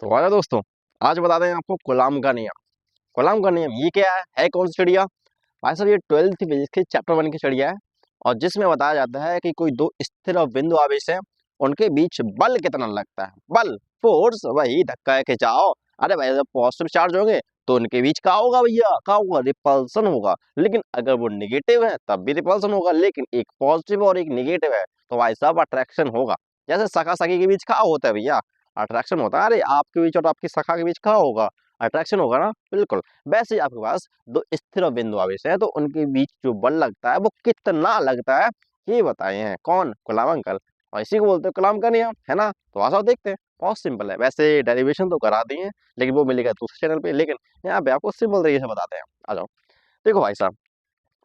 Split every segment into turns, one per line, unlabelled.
तो आजा दोस्तों, आज बताते हैं आपको कूलाम का नियम। कूलाम का नियम ये क्या है कौन सी चिड़िया? भाई साहब ये 12th फिजिक्स के चैप्टर 1 की चिड़िया है और जिसमें बताया जाता है कि कोई दो स्थिर और बिंदु आवेश है, उनके बीच बल कितना लगता है। बल, फोर्स, वही धक्का है खिंचाव। अरे भाई जब पॉजिटिव चार्ज होंगे तो उनके बीच क्या होगा भैया? क्या होगा? रिपल्सन होगा। लेकिन अगर वो निगेटिव है तब भी रिपल्सन होगा, लेकिन एक पॉजिटिव और एक निगेटिव है तो भाई साहब अट्रैक्शन होगा। जैसे सखा सखी के बीच क्या होता है भैया? अट्रैक्शन होता है। अरे आपके बीच और आपकी सखा के बीच क्या होगा? अट्रैक्शन होगा ना, बिल्कुल। वैसे ही आपके पास दो स्थिर और बिंदु आवेश है तो उनके बीच जो बल लगता है वो कितना लगता है, ये बताए हैं कौन? Coulomb uncle. और इसी को बोलते हैं कूलाम का नियम, है ना? तो आसान देखते हैं, बहुत सिंपल है। वैसे डेरिवेशन तो करा दी है लेकिन वो मिलेगा दूसरे चैनल पे, लेकिन यहाँ पे आपको सिंपल तरीके से बताते हैं। आ जाओ, देखो भाई साहब,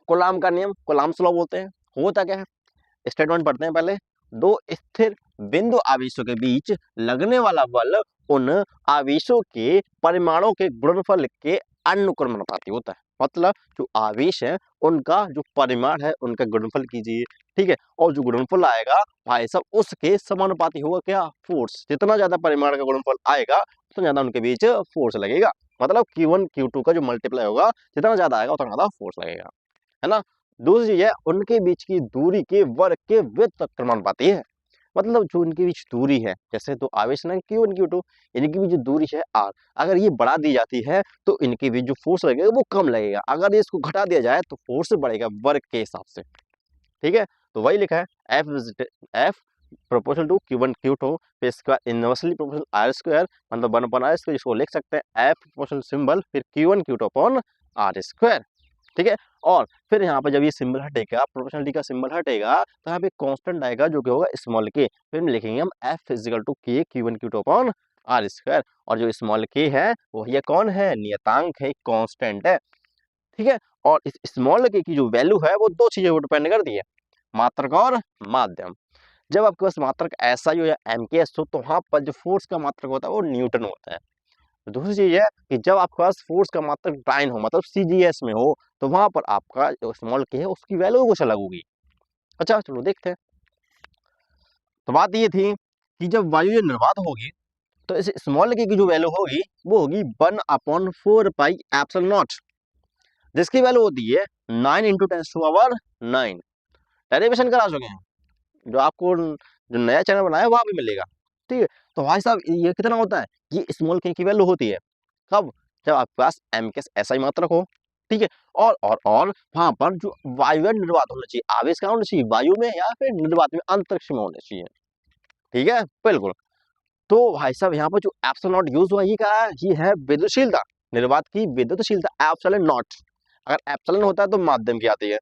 कूलाम का नियम, कूलाम्स लॉ बोलते हैं। होता क्या है, स्टेटमेंट पढ़ते हैं पहले। दो स्थिर बिंदु आवेशों के बीच लगने वाला बल उन आवेशों के परिमाणों के गुणनफल के अनुक्रमानुपाती होता है। मतलब जो आवेश है उनका जो परिमाण है उनका गुणनफल कीजिए, ठीक है। और जो गुणनफल आएगा भाई साहब उसके समानुपाती होगा क्या? फोर्स। जितना ज्यादा परिमाण का गुणनफल आएगा उतना ज्यादा उनके बीच फोर्स लगेगा। मतलब Q1 Q2 का जो मल्टीप्लाई होगा जितना ज्यादा आएगा उतना ज्यादा फोर्स लगेगा, है ना। दूसरी चीज है उनके बीच की दूरी के वर्ग के व्युत्क्रमानुपाती है। मतलब जो इनके बीच दूरी है, जैसे तो आवेश ना Q1 Q2, इनके बीच जो दूरी है R, अगर ये बढ़ा दी जाती है तो इनके बीच जो फोर्स लगेगा वो कम लगेगा। अगर ये इसको घटा दिया जाए तो फोर्स बढ़ेगा वर्ग के हिसाब से, ठीक है। तो वही लिखा है F proportional to Q1 Q2 फिर इसका इनवर्सली प्रोपोर्शनल R स्क्वायर, मतलब 1/R स्क्वायर, जिसको लिख सकते हैं F प्रोपोर्शनल सिंबल फिर Q1 Q2 upon R square, ठीक है। और फिर यहाँ पे जब ये सिंबल हटेगा, प्रोपोर्शनलिटी का सिंबल हटेगा तो यहाँ पे कांस्टेंट आएगा जो कि होगा स्मॉल के। फिर लिखेंगे हम F is equal to K Q1 Q2 upon R square. और जो स्मॉल के है वो ये कौन है? नियतांक है, कांस्टेंट है, ठीक है। और इस स्मॉल के की जो वैल्यू है वो दो चीजों पर डिपेंड करती है, मात्रक और माध्यम। जब आपके पास मात्रक SI हो या MKS हो तो वहां पर जो फोर्स का मात्रक होता है वो न्यूटन होता है। दूसरी चीज है कि जब आपके पास फोर्स का मात्रक डाइन हो, मतलब CGS में हो, तो वहां पर आपका जो स्मॉल के है उसकी वैल्यू कुछ अलग होगी। अच्छा चलो देखते हैं। तो बात ये थी कि जब वायु ये निर्वात होगी तो इस स्मॉल के की जो वैल्यू होगी वो होगी 1/4 पाई एप्सिलॉन नॉट, जिसकी वैल्यू होती है 9 × 10⁻⁹। डेरिवेशन करा चुके हैं, जो आपको जो नया चैनल बनाया वहां भी मिलेगा, ठीक है। तो भाई साहब ये कितना होता है? ये स्मॉल के की वैल्यू होती है कब? जब आपके पास M के SI मात्रक हो, ठीक है। और वहां पर जो वायु निर्वात होना चाहिए, आवेश कहाँ होना चाहिए? वायु में या फिर निर्वात में, अंतरिक्ष में होना चाहिए, ठीक है, बिल्कुल। तो भाई साहब यहाँ पर जो एप्सिलॉन नॉट यूज हुआ ये क्या है? ये है विद्युतशीलता, निर्वात की विद्युतशीलता एप्सिलॉन नॉट। अगर एप्सिलॉन होता है तो माध्यम की आती है,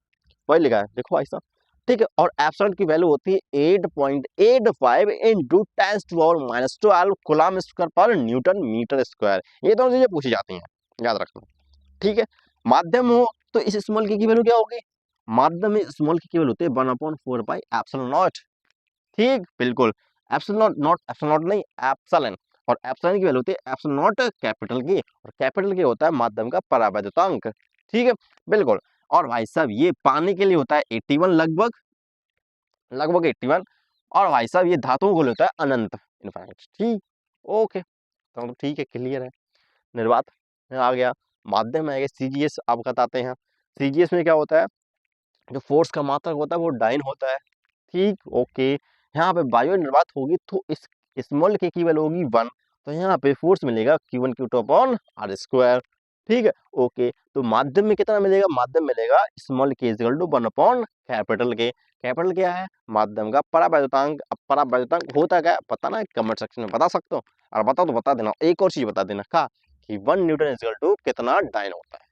वही लिखा है, देखो भाई साहब, ठीक है। और एप्सिलॉन की वैल्यू होती है 8.85 इंटू 10⁻⁻12 कूलाम स्क्वायर पर न्यूटन मीटर स्क्वायर। ये दोनों चीजें पूछी जाती हैं, याद रखना, ठीक है। माध्यम हो तो इस स्मॉल की वैल्यू क्या होगी? माध्यम में स्मॉल की वैल्यू होती है 1/4 पाई एप्सिलॉन नॉट, ठीक, बिल्कुल। एप्सिलॉन नॉट, एप्सिलॉन नॉट नहीं, एप्सिलॉन। और एप्सिलॉन की वैल्यू होती है एप्सिलॉन नॉट कैपिटल की, और कैपिटल की होता है माध्यम का परावैद्युतांक, ठीक है, बिल्कुल। और भाई साहब ये पानी के लिए होता है 81, लगभग लगभग 81। और भाई साहब ये धातुओं को होता है अनंत, इनफाइनाइट, ठीक, ओके। तो ठीक है, क्लियर है। निर्वात में आ गया, माध्यम में आ गया, CGS आप बताते हैं। CGS में क्या होता है? जो फोर्स का मात्रक होता है वो डाइन होता है, ठीक, ओके। यहाँ पे वायु निर्वात होगी तो इस स्मॉल के की वैल्यू होगी 1, तो यहाँ पे फोर्स मिलेगा Q1 Q2 upon R square, ठीक है, ओके। तो माध्यम में कितना मिलेगा? माध्यम मिलेगा स्मॉल के इक्वल टू 1 अपॉन कैपिटल के। कैपिटल क्या है? माध्यम का परावैद्युतांक। अब परावैद्युतांक होता क्या है पता ना? कमेंट सेक्शन में बता सकते हो, और बताओ तो बता देना। एक और चीज बता देना का कि 1 न्यूटन इक्वल टू कितना डाइन होता है।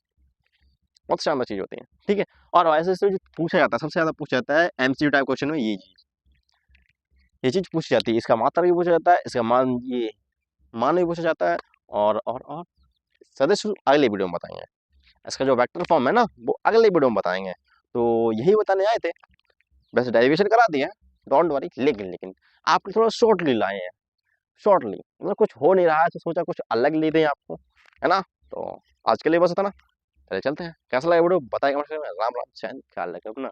बहुत शानदार चीज होती है, ठीक है। और ऐसे जो पूछा जाता है, सबसे ज्यादा पूछा जाता है MCQ टाइप क्वेश्चन में ये चीज पूछी जाती है। इसका मात्रा भी पूछा जाता है, इसका मान भी पूछा जाता है। और सदस्य अगले वीडियो में बताएंगे। इसका जो वेक्टर फॉर्म है ना वो अगले वीडियो में बताएंगे। तो यही बताने आए थे। वैसे डेरिवेशन करा दिए हैं, डोंट वरी, लेकिन आपको थोड़ा शॉर्टली लाए हैं, शॉर्टली, मतलब कुछ हो नहीं रहा है तो सोचा कुछ अलग ले दें आपको, है ना। तो आज के लिए बस इतना, चले चलते हैं। कैसा लगा वीडियो बताइए कमेंट सेक्शन में। राम राम, ख्याल रखें अपना।